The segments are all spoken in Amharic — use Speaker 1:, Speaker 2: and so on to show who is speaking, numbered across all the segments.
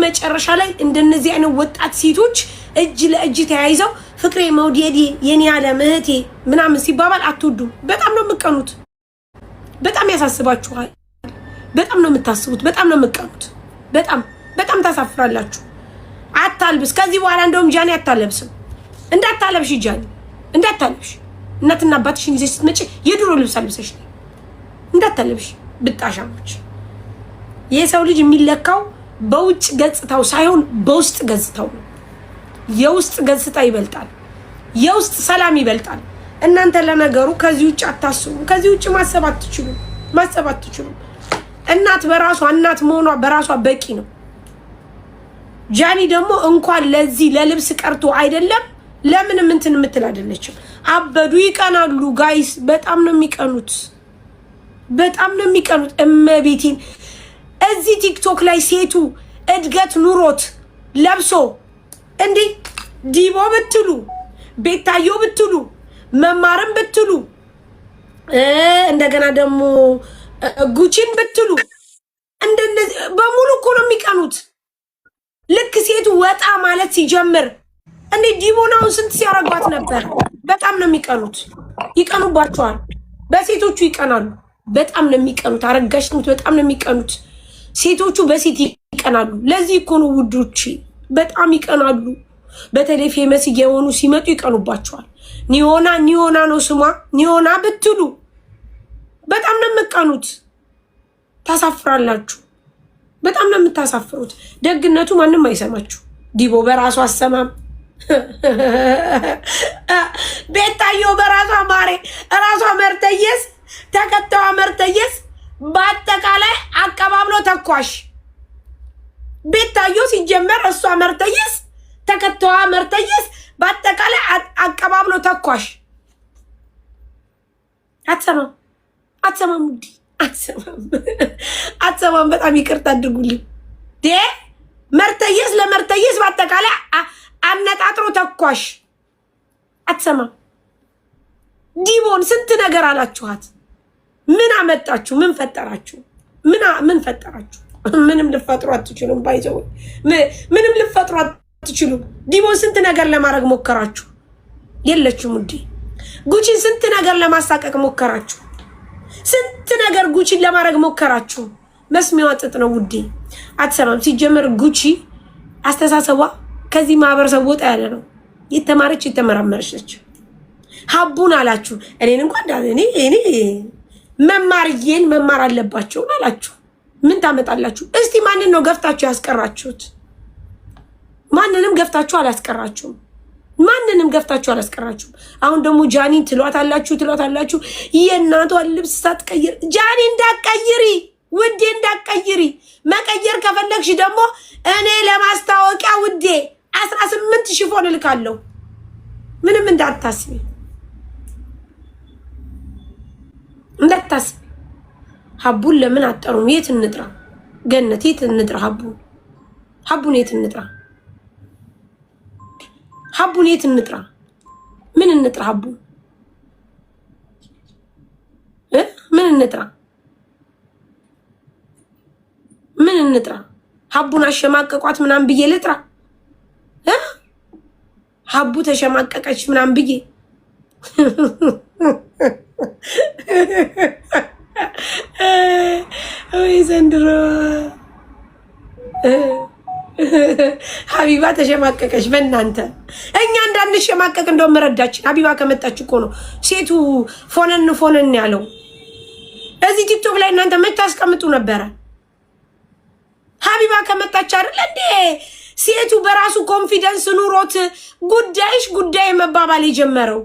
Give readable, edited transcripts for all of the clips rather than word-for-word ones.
Speaker 1: መጨረሻ ላይ እንደነዚህ አይነት ወጣት ሴቶች እጅ ለእጅ ተያይዘው ፍቅሬ መውደዴ የኔ ዓለም እህቴ ምናምን ሲባባል አትወዱም። በጣም ነው የምትቀኑት። በጣም ያሳስባችኋል። በጣም ነው የምታስቡት። በጣም ነው የምትቀኑት። በጣም ታሳፍራላችሁ። አታልብስ። ከዚህ በኋላ እንደውም ጃኒ አታለብስም። እንዳታለብሽ ጃኒ እንዳታለብሽ። እናትና አባትሽን ይዘሽ ስትመጪ የድሮ ልብስ አልብሰሽ ነው እንዳታለብሽ። ብጣሻሞች የሰው ልጅ የሚለካው በውጭ ገጽታው ሳይሆን በውስጥ ገጽታው ነው። የውስጥ ገጽታ ይበልጣል። የውስጥ ሰላም ይበልጣል። እናንተ ለነገሩ ከዚህ ውጭ አታስቡ። ከዚህ ውጭ ማሰብ አትችሉም። እናት በራሷ እናት መሆኗ በራሷ በቂ ነው። ጃኒ ደግሞ እንኳን ለዚህ ለልብስ ቀርቶ አይደለም ለምንም እንትን የምትል አይደለችም። አበዱ ይቀናሉ ጋይስ። በጣም ነው የሚቀኑት። እመቤቴን እዚህ ቲክቶክ ላይ ሴቱ እድገት ኑሮት ለብሶ እንዴ ዲቦ ብትሉ ቤታዮ ብትሉ መማርም ብትሉ እንደገና ደግሞ ጉቺን ብትሉ እንደነዚህ በሙሉ እኮ ነው የሚቀኑት። ልክ ሴቱ ወጣ ማለት ሲጀምር እንዴ ዲቦናውን ስንት ሲያረጓት ነበር። በጣም ነው የሚቀኑት። ይቀኑባቸዋል። በሴቶቹ ይቀናሉ። በጣም ነው የሚቀኑት። አረጋሽ ትሙት በጣም ነው የሚቀኑት። ሴቶቹ በሴት ይቀናሉ። ለዚህ እኮ ነው ውዶች በጣም ይቀናሉ። በተለይ ፌመስ እየሆኑ ሲመጡ ይቀኑባቸዋል። ኒዮና ነው ስሟ። ኒዮና ብትሉ በጣም ነው የምትቀኑት። ታሳፍራላችሁ። በጣም ነው የምታሳፍሩት። ደግነቱ ማንም አይሰማችሁ። ዲቦ በራሷ አሰማም። ቤታዮ በራሷ ማሬ ራሷ መርተየስ ተከታዋ መርተየስ በአጠቃላይ አቀባብሎ ተኳሽ። ቤታዮ ሲጀመር እሷ መርተየስ ተከታዋ መርተየስ በአጠቃላይ አቀባብሎ ተኳሽ። አትሰማም ውዴ አትሰማም። በጣም ይቅርታ አድርጉልኝ። መርተየስ ለመርተየስ በአጠቃላይ አነጣጥሮ ተኳሽ። አትሰማም። ዲቦን ስንት ነገር አላችኋት። ምን አመጣችሁ? ምን ፈጠራችሁ? ምን ፈጠራችሁ? ምንም ልፈጥሩ አትችሉም። ባይዘው ምንም ልፈጥሩ አትችሉም። ዲቦን ስንት ነገር ለማድረግ ሞከራችሁ። የለችም ውዴ። ጉቺን ስንት ነገር ለማሳቀቅ ሞከራችሁ። ስንት ነገር ጉቺን ለማድረግ ሞከራችሁ። መስሚያዋ ጥጥ ነው ውዴ። አትሰማም። ሲጀመር ጉቺ አስተሳሰቧ ከዚህ ማህበረሰብ ወጣ ያለ ነው። የተማረች የተመራመረች ነች። ሀቡን አላችሁ። እኔን እንኳን እኔ መማርዬን መማር አለባቸው አላችሁ። ምን ታመጣላችሁ? እስቲ ማንን ነው ገፍታችሁ ያስቀራችሁት? ማንንም ገፍታችሁ አላስቀራችሁም። አሁን ደግሞ ጃኒ ትሏታላችሁ የእናቷን ልብስ ሳትቀይር ጃኒ እንዳትቀይሪ ውዴ እንዳትቀይሪ። መቀየር ከፈለግሽ ደግሞ እኔ ለማስታወቂያ ውዴ 18 ሽፎን እልካለሁ። ምንም እንዳታስቢ። ሀቡን ለምን አጠሩም? የት እንጥራ? ገነት የት እንጥራ? ሀቡን የት እንጥራ? ምን እንጥራ? ምን እንጥራ? ሀቡን አሸማቀቋት ምናምን ብዬ ልጥራ? ሀቡ ተሸማቀቀች ምናምን ብዬ ወይ ዘንድሮ ሀቢባ ተሸማቀቀች። በእናንተ እኛ እንዳንሸማቀቅ እንደውም መረዳችን። ሀቢባ ከመጣች እኮ ነው ሴቱ ፎነን ያለው። እዚህ ቲክቶክ ላይ እናንተ መች ታስቀምጡ ነበረ? ሀቢባ ከመጣች አይደል እንዴ ሴቱ በራሱ ኮንፊደንስ ኑሮት ጉዳይ መባባል የጀመረው።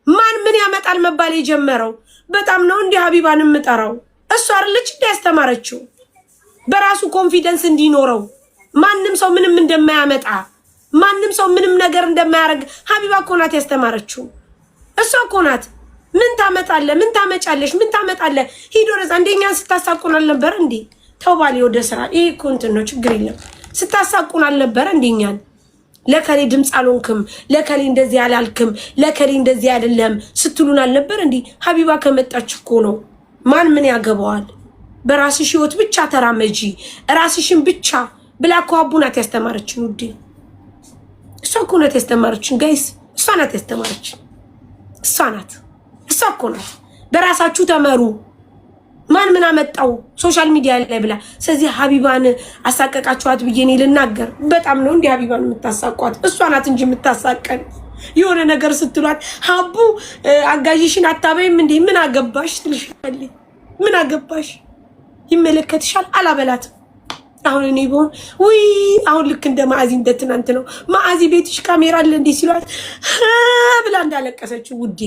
Speaker 1: ማን ምን ያመጣል መባል የጀመረው። በጣም ነው እንዲህ ሀቢባን የምጠራው። እሷ አይደለች እንዲያስተማረችው በራሱ ኮንፊደንስ እንዲኖረው ማንም ሰው ምንም እንደማያመጣ ማንም ሰው ምንም ነገር እንደማያደርግ ሀቢባ እኮ ናት ያስተማረችው። እሷ እኮ ናት። ምን ታመጣለህ? ምን ታመጫለሽ? ምን ታመጣለህ? ሂዶ ረዛ እንደኛን ስታሳቁን አልነበረ እንዴ? ተውባሌ ወደ ስራ። ይሄ እኮ እንትን ነው፣ ችግር የለም። ስታሳቁን አልነበረ እንደኛን ለከሌ ድምፅ አልሆንክም፣ ለከሌ እንደዚህ አላልክም፣ ለከሌ እንደዚህ አይደለም ስትሉን አልነበር እንዴ? ሀቢባ ከመጣች እኮ ነው። ማን ምን ያገባዋል? በራስሽ ህይወት ብቻ ተራመጂ። ራስሽን ብቻ ብላ እኮ ሀቡ ናት ያስተማረችን ውዴ። እሷ እኮ ናት ያስተማረችን ጋይስ። እሷ ናት ያስተማረችን። እሷ እኮ ናት። በራሳችሁ ተመሩ። ማን ምን አመጣው ሶሻል ሚዲያ ላይ ብላ። ስለዚህ ሀቢባን አሳቀቃችኋት ብዬ እኔ ልናገር። በጣም ነው እንዲህ ሀቢባን የምታሳቋት። እሷ ናት እንጂ የምታሳቀን። የሆነ ነገር ስትሏት ሀቡ አጋዥሽን አታበይም እንዴ? ምን አገባሽ ትልሻለች። ምን አገባሽ? ይመለከትሻል። አላበላትም። አሁን እኔ ቢሆን ውይ አሁን ልክ እንደ ማዕዚ እንደ ትናንት ነው። ማዕዚ ቤትሽ ካሜራ አለ እንዴ ሲሏት ብላ እንዳለቀሰችው ውዴ።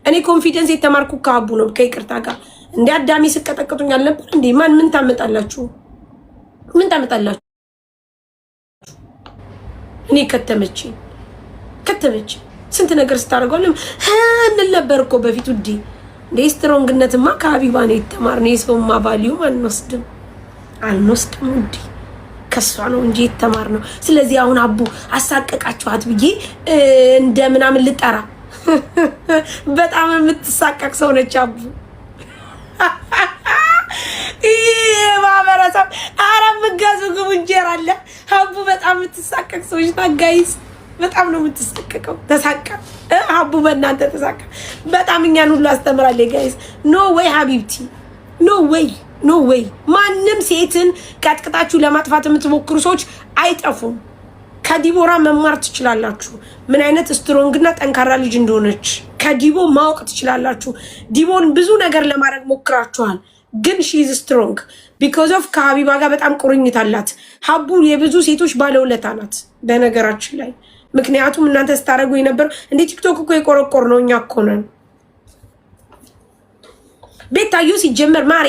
Speaker 1: እኔ ኮንፊደንስ የተማርኩ ከሀቡ ነው። ከይቅርታ ጋር እንደ አዳሚ ስቀጠቅጡኝ አልነበር እንዴ? ማን ምን ታመጣላችሁ? ምን ታመጣላችሁ? እኔ ከተመችኝ ስንት ነገር ስታደርገዋለም እንል ነበር እኮ በፊት ውዴ። እንደ ስትሮንግነትማ ከሀቢባ ነው የተማርነው። የሰውማ ቫልዩም አንወስድም ውዴ። ከሷ ነው እንጂ የተማርነው። ስለዚህ አሁን አቡ አሳቀቃችኋት ብዬ እንደ ምናምን ልጠራ በጣም የምትሳቀቅ ሰው ነች አቡ። ይሄ ማህበረሰብ አረብ ምጋዙ ግቡ እንጀራ አለ። አቡ በጣም የምትሳቀቅ ሰዎች ታጋይስ። በጣም ነው የምትሳቀቀው። ተሳቀ አቡ በእናንተ ተሳቀ። በጣም እኛን ሁሉ አስተምራለች ጋይስ። ኖ ወይ ሀቢብቲ ኖ ወይ ማንም ሴትን ቀጥቅጣችሁ ለማጥፋት የምትሞክሩ ሰዎች አይጠፉም። ከዲቦራ መማር ትችላላችሁ። ምን አይነት ስትሮንግና ጠንካራ ልጅ እንደሆነች ከዲቦ ማወቅ ትችላላችሁ። ዲቦን ብዙ ነገር ለማድረግ ሞክራችኋል፣ ግን ሺ ኢዝ ስትሮንግ ቢኮዝ ኦፍ ከሀቢባ ጋር በጣም ቁርኝት አላት። ሀቡ የብዙ ሴቶች ባለውለታ ናት በነገራችን ላይ። ምክንያቱም እናንተ ስታደርጉ የነበረው እንደ ቲክቶክ እኮ የቆረቆር ነው እኛ እኮ ነን። ቤታዩ ሲጀመር ማሬ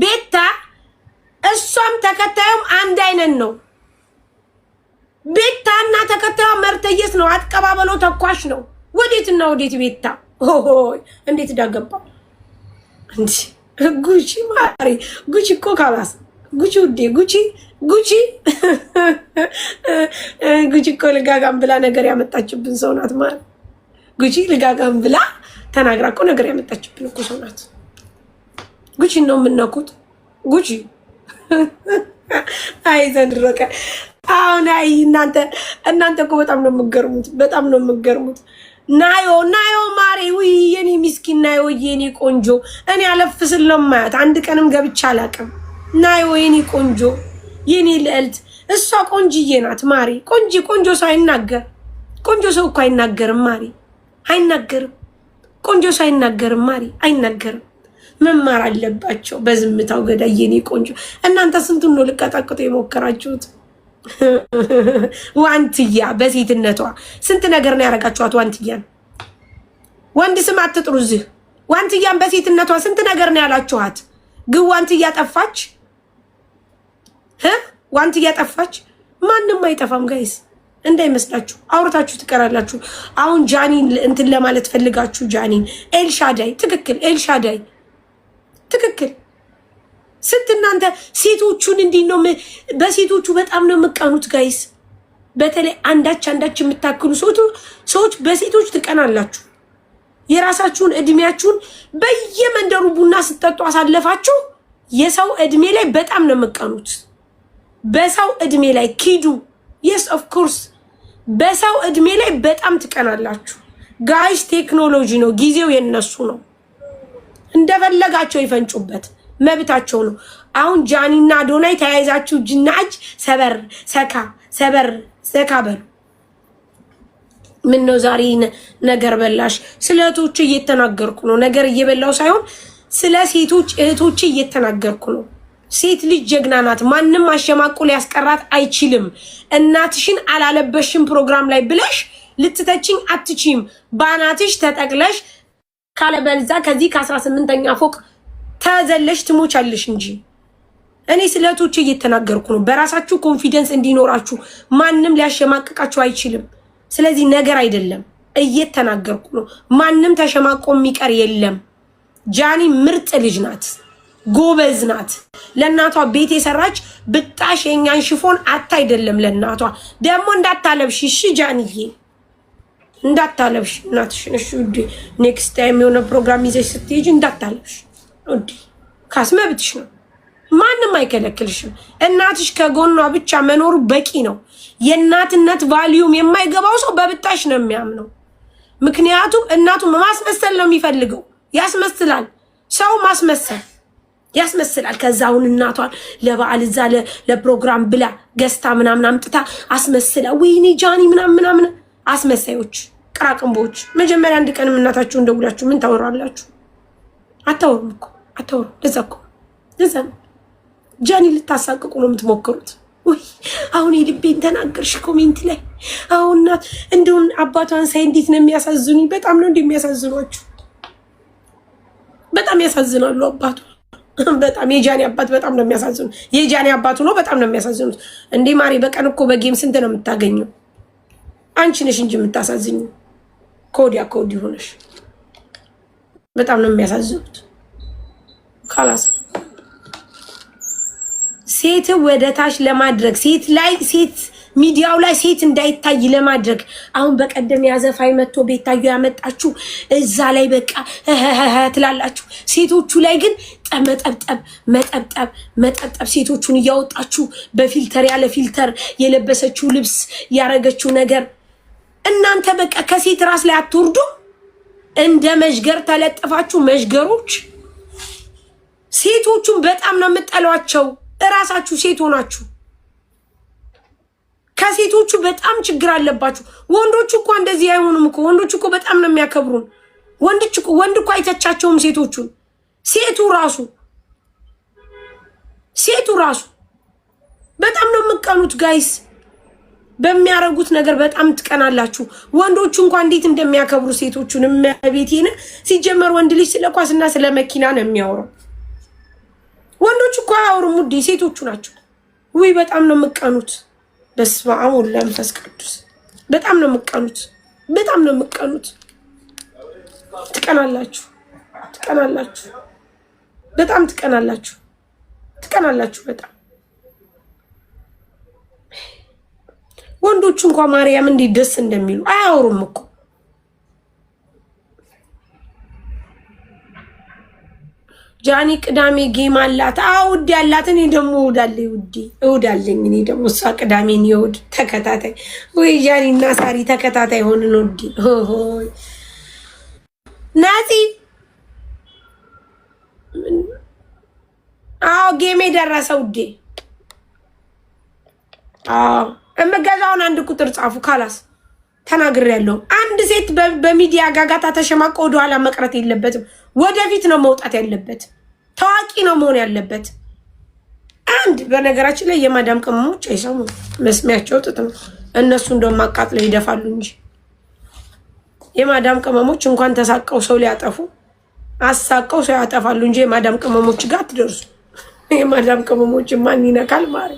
Speaker 1: ቤታ እሷም ተከታዩም አንድ አይነት ነው። ቤታና ተከታዩ መርተየስ ነው። አትቀባበሎ ተኳሽ ነው። ወዴትና ወዴት ቤታ ሆይ እንዴት ዳገባ እንዴ? ጉቺ ማሬ ጉቺ እኮ ካላስ ጉቺ ውዴ ጉቺ እኮ ልጋጋም ብላ ነገር ያመጣችብን ሰው ናት ማለት። ጉቺ ልጋጋም ብላ ተናግራ እኮ ነገር ያመጣችብን እኮ ሰው ናት። ጉቺ ነው የምነኩት። ጉቺ አይ ዘንድሮቀ አሁን አይ እናንተ እኮ በጣም ነው የምትገርሙት። ናዮ ማሬ ውይ የኔ ምስኪን ናዮ የኔ ቆንጆ። እኔ አለፍ ስለማያት አንድ ቀንም ገብቻ አላውቅም። ናዮ የኔ ቆንጆ የኔ ልዕልት እሷ ቆንጅዬ ናት ማሬ። ቆንጆ ሰው አይናገር። ቆንጆ ሰው እኮ አይናገርም ማሬ፣ አይናገርም። ቆንጆ ሰው አይናገርም ማሬ፣ አይናገርም። መማር አለባቸው በዝምታው ገዳይ የኔ ቆንጆ። እናንተ ስንቱን ነው ልቀጣቅጡ የሞከራችሁት? ዋንትያ በሴትነቷ ስንት ነገር ነው ያረጋችኋት። ዋንትያን ወንድ ስም አትጥሩ እዚህ። ዋንትያን በሴትነቷ ስንት ነገር ነው ያላችኋት። ግን ዋንትያ ጠፋች። ዋንትያ ጠፋች። ማንም አይጠፋም ጋይስ እንዳይመስላችሁ። አውርታችሁ ትቀራላችሁ። አሁን ጃኒን እንትን ለማለት ፈልጋችሁ ጃኒን ኤልሻዳይ ትክክል፣ ኤልሻዳይ ትክክል። ስንት እናንተ ሴቶቹን እንዲህ ነው። በሴቶቹ በጣም ነው የምቀኑት ጋይስ። በተለይ አንዳች የምታክሉ ሰዎች በሴቶች ትቀናላችሁ። የራሳችሁን እድሜያችሁን በየመንደሩ ቡና ስትጠጡ አሳለፋችሁ። የሰው እድሜ ላይ በጣም ነው የምቀኑት። በሰው እድሜ ላይ ኪዱ የስ ኦፍ ኮርስ በሰው እድሜ ላይ በጣም ትቀናላችሁ ጋይስ። ቴክኖሎጂ ነው፣ ጊዜው የነሱ ነው። እንደፈለጋቸው ይፈንጩበት፣ መብታቸው ነው። አሁን ጃኒና አዶናይ ተያይዛችሁ እጅና እጅ ሰበር ሰካ በሉ። ምን ነው ዛሬ ነገር በላሽ? ስለ እህቶቼ እየተናገርኩ ነው። ነገር እየበላው ሳይሆን ስለ ሴቶች እህቶቼ እየተናገርኩ ነው። ሴት ልጅ ጀግና ናት። ማንም አሸማቆ ሊያስቀራት አይችልም። እናትሽን አላለበሽም ፕሮግራም ላይ ብለሽ ልትተችኝ አትችይም። ባናትሽ ተጠቅለሽ ካለበልዛ ከዚህ ከ18ኛ ፎቅ ተዘለሽ ትሞቻለሽ እንጂ። እኔ ስለ እህቶቼ እየተናገርኩ ነው። በራሳችሁ ኮንፊደንስ እንዲኖራችሁ ማንም ሊያሸማቅቃችሁ አይችልም። ስለዚህ ነገር አይደለም እየተናገርኩ ነው። ማንም ተሸማቆ የሚቀር የለም። ጃኒ ምርጥ ልጅ ናት፣ ጎበዝ ናት። ለእናቷ ቤት የሰራች ብጣሽ የኛን ሽፎን አታ አይደለም ለእናቷ ደግሞ እንዳታለብሽ። እሺ ጃኒዬ እንዳታለብሽ እናትሽን። እሺ ውዴ ኔክስት ታይም የሆነ ፕሮግራም ይዘሽ ስትሄጂ እንዳታለብሽ ውዴ። ካስመብትሽ ነው ማንም አይከለክልሽም። እናትሽ ከጎኗ ብቻ መኖሩ በቂ ነው። የእናትነት ቫልዩም የማይገባው ሰው በብጣሽ ነው የሚያምነው። ምክንያቱም እናቱ ማስመሰል ነው የሚፈልገው። ያስመስላል፣ ሰው ማስመሰል ያስመስላል። ከዛ አሁን እናቷን ለበዓል እዛ ለፕሮግራም ብላ ገዝታ ምናምን አምጥታ አስመስላ ወይኔ ጃኒ ምናምን አስመሳዮች፣ ቅራቅንቦች። መጀመሪያ አንድ ቀንም እናታችሁን ደውላችሁ ምን ታወራላችሁ? አታወሩም እኮ አታወሩም። ለዛ ነው ጃኒ ልታሳቅቁ ነው የምትሞክሩት። ወይ አሁን የልቤን ተናገርሽ ኮሜንት ላይ። አሁን እናት እንደውን አባቷን ሳይ እንዴት ነው የሚያሳዝኑኝ። በጣም ነው እንደሚያሳዝኗችሁ። በጣም ያሳዝናሉ አባቷ። በጣም የጃኒ አባት በጣም ነው የሚያሳዝኑ። የጃኒ አባቱ ነው በጣም ነው የሚያሳዝኑት። እንዴ ማሪ በቀን እኮ በጌም ስንት ነው የምታገኘው? አንቺ ነሽ እንጂ የምታሳዝኙ። ከወዲያ ከወዲህ ሆነሽ በጣም ነው የሚያሳዝኑት። ካላስ ሴት ወደ ታች ለማድረግ ሴት ሚዲያው ላይ ሴት እንዳይታይ ለማድረግ አሁን በቀደም ያዘፋይ መጥቶ ቤታዩ ያመጣችሁ እዛ ላይ በቃ ትላላችሁ። ሴቶቹ ላይ ግን መጠብጠብ ሴቶቹን እያወጣችሁ በፊልተር ያለ ፊልተር የለበሰችው ልብስ ያረገችው ነገር እናንተ በቃ ከሴት ራስ ላይ አትወርዱ። እንደ መሽገር ተለጥፋችሁ መሽገሮች። ሴቶቹን በጣም ነው የምጠሏቸው። እራሳችሁ ሴት ሆናችሁ ከሴቶቹ በጣም ችግር አለባችሁ። ወንዶቹ እኮ እንደዚህ አይሆኑም እኮ። ወንዶቹ እኮ በጣም ነው የሚያከብሩን። ወንድ እኮ አይተቻቸውም ሴቶቹን። ሴቱ ራሱ በጣም ነው የምትቀኑት ጋይስ። በሚያረጉት ነገር በጣም ትቀናላችሁ። ወንዶቹ እንኳን እንዴት እንደሚያከብሩ ሴቶቹን ቤቴን። ሲጀመር ወንድ ልጅ ስለ ኳስና ስለ መኪና ነው የሚያወራው። ወንዶቹ እኮ አያወሩም ውዴ፣ ሴቶቹ ናቸው። ውይ በጣም ነው የምትቀኑት። በስመ አብ ወወልድ ወመንፈስ ቅዱስ። በጣም ነው የምትቀኑት። ትቀናላችሁ። በጣም ትቀናላችሁ። በጣም ወንዶቹ እንኳን ማርያም እንዴት ደስ እንደሚሉ አያወሩም እኮ። ጃኒ ቅዳሜ ጌም አላት። ውድ ያላት። እኔ ደግሞ እውዳለኝ። እኔ ደግሞ እሷ ቅዳሜን የውድ ተከታታይ። ወይ ጃኒ እና ሳሪ ተከታታይ ሆንን ውድ። ሆይ ናቲ ጌሜ ደረሰ ውዴ። እመገዛውን አንድ ቁጥር ጻፉ። ካላስ ተናግሬያለሁ። አንድ ሴት በሚዲያ ጋጋታ ተሸማቀ ወደኋላ መቅረት የለበትም። ወደፊት ነው መውጣት ያለበት። ታዋቂ ነው መሆን ያለበት። አንድ በነገራችን ላይ የማዳም ቅመሞች አይሰሙም። መስሚያቸው ጥጥ ነው። እነሱ እንደውም አቃጥለው ይደፋሉ እንጂ የማዳም ቅመሞች እንኳን ተሳቀው ሰው ሊያጠፉ አሳቀው ሰው ያጠፋሉ እንጂ የማዳም ቅመሞች ጋር አትደርሱ። የማዳም ቅመሞች ማን ይነካል ማሪ?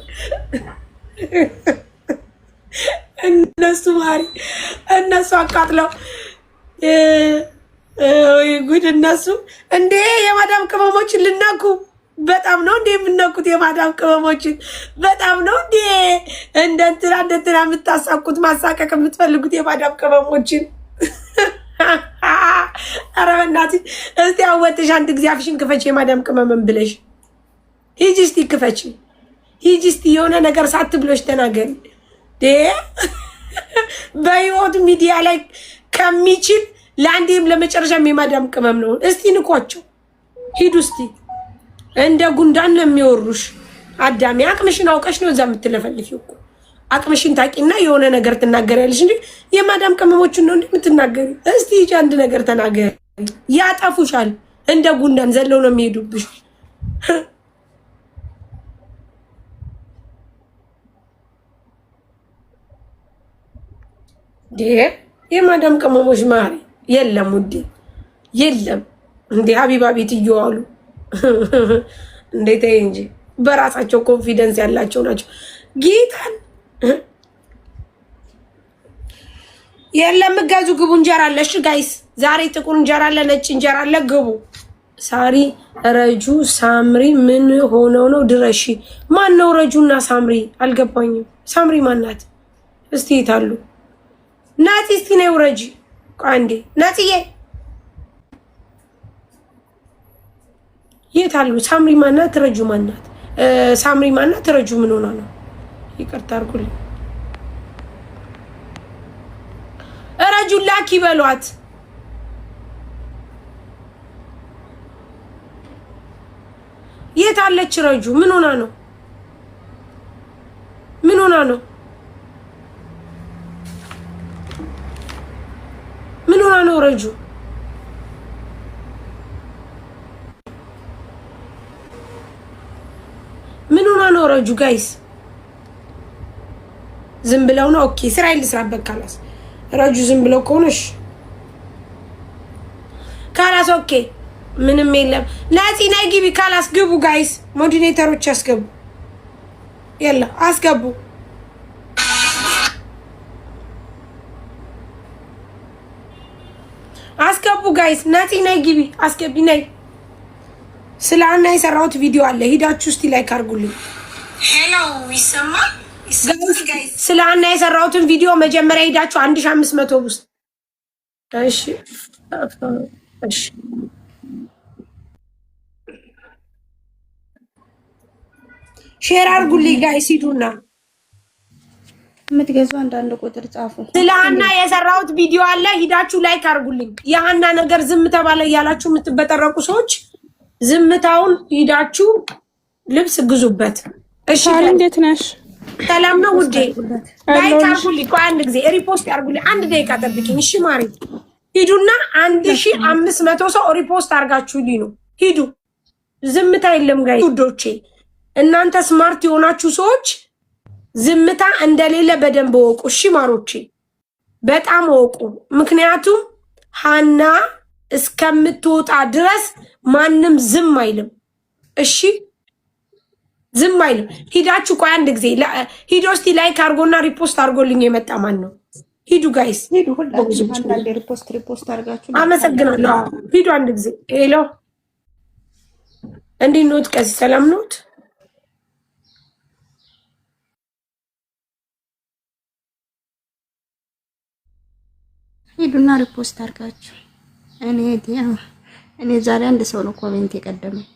Speaker 1: እነሱ አቃጥለው ጉድ። እነሱ እንዴ የማዳም ቅመሞችን ልናኩ በጣም ነው እንዴ የምናኩት? የማዳም ቅመሞችን በጣም ነው እንዴ እንደንትና የምታሳቁት ማሳቀቅ የምትፈልጉት የማዳም ቅመሞችን? ኧረ በእናትሽ እስቲ አወጥሽ አንድ ጊዜ አፍሽን ክፈች። የማዳም ቅመምን ብለሽ ሂጂ እስቲ ክፈች። ሂጂ እስቲ የሆነ ነገር ሳትብሎሽ ተናገሪ። በህይወት ሚዲያ ላይ ከሚችል ለአንዴም ለመጨረሻም የማዳም ቅመም ነው። እስቲ ንኳቸው። ሂዱ እስቲ። እንደ ጉንዳን ነው የሚወሩሽ። አዳሚ አቅምሽን አውቀሽ ነው እዛ የምትለፈልፊው እኮ። አቅምሽን ታቂና የሆነ ነገር ትናገሪያለሽ እንጂ የማዳም ቅመሞችን ነው እንደምትናገሪ። እስቲ ሂጂ አንድ ነገር ተናገሪ። ያጠፉሻል። እንደ ጉንዳን ዘለው ነው የሚሄዱብሽ። የማዳም ቅመሞች ማሪ የለም ውዴ፣ የለም እንዴ ሀቢባ ቤት እየዋሉ እንዴት እንጂ በራሳቸው ኮንፊደንስ ያላቸው ናቸው። ጌታን የለም ጋዙ ግቡ። እንጀራ አለሽ ጋይስ፣ ዛሬ ጥቁር እንጀራ አለ፣ ነጭ እንጀራ አለ። ግቡ። ሳሪ ረጁ ሳምሪ ምን ሆነው ነው? ድረሺ። ማን ነው ረጁና ሳምሪ? አልገባኝም። ሳምሪ ማናት? እስቲ ይታሉ ናቲ። እስቲ ነው ረጂ አንዴ ናቲዬ የት አሉ? ሳምሪ ማናት? ረጁ ማናት? ሳምሪ ማና ተረጁ ምን ሆና ነው? ይቅርታ አድርጉልኝ። ረጁ ላኪ በሏት። የት አለች ረጁ? ምን ሆና ነው? ምን ሆና ነው? ምን ሆና ነው ረጁ? ምን ሆና ነው ረጁ? ጋይስ ዝም ብለው ነው። ኦኬ ስራዬን ልስራበት ካላስ ረጁ ዝም ብለው ከሆነሽ ካላስ ኦኬ ምንም የለም። ናፂ ናይ ግቢ ካላስ ግቡ ጋይስ ሞዲሬተሮች ያስገቡ። يلا አስገቡ። አስገቡ ጋይስ ናቲ ናይ ግቢ አስገቢ ናይ ስላና የሰራሁት ቪዲዮ አለ ሂዳችሁ እስቲ ላይክ አድርጉልኝ። ሄሎ ይሰማ ጋይስ ስላና የሰራሁትን ቪዲዮ መጀመሪያ ሂዳችሁ 1500 ውስጥ እሺ እሺ ሼር አድርጉልኝ ጋይስ ሂዱና
Speaker 2: የምትገዙ አንዳንድ ቁጥር ጻፉ።
Speaker 1: ስላና የሰራሁት ቪዲዮ አለ ሂዳችሁ ላይክ አድርጉልኝ። የሃና ነገር ዝም ተባለ እያላችሁ የምትበጠረቁ ሰዎች ዝምታውን ሂዳችሁ ልብስ ግዙበት። እሺ
Speaker 2: እንዴት ነሽ?
Speaker 1: ሰላም ነው ውዴ? ላይክ አድርጉልኝ። ቆይ አንድ ጊዜ ሪፖስት አድርጉልኝ። አንድ ደቂቃ ጠብቂኝ እሺ ማሪ። ሂዱና 1500 ሰው ሪፖስት አድርጋችሁልኝ ነው ሂዱ። ዝምታ የለም ጋይስ ውዶቼ። እናንተ ስማርት የሆናችሁ ሰዎች ዝምታ እንደሌለ በደንብ ወቁ። እሺ ማሮቼ በጣም ወቁ። ምክንያቱም ሃና እስከምትወጣ ድረስ ማንም ዝም አይልም። እሺ ዝም አይልም። ሂዳችሁ ቆይ አንድ ጊዜ ሂዶ እስቲ ላይክ አድርጎና ሪፖስት አድርጎልኝ የመጣ ማን ነው? ሂዱ ጋይስ
Speaker 2: ሂዱ። ሁላችሁም አንዳንድ ሪፖስት አድርጋችሁ
Speaker 1: አመሰግናለሁ። ሂዱ አንድ ጊዜ። ሄሎ እንዴት ኖት? ቀሲ ሰላም ኖት?
Speaker 2: ሂዱና ሪፖስት አድርጋችሁ እኔ ዛሬ አንድ ሰው ነው ኮሜንት የቀደመኝ።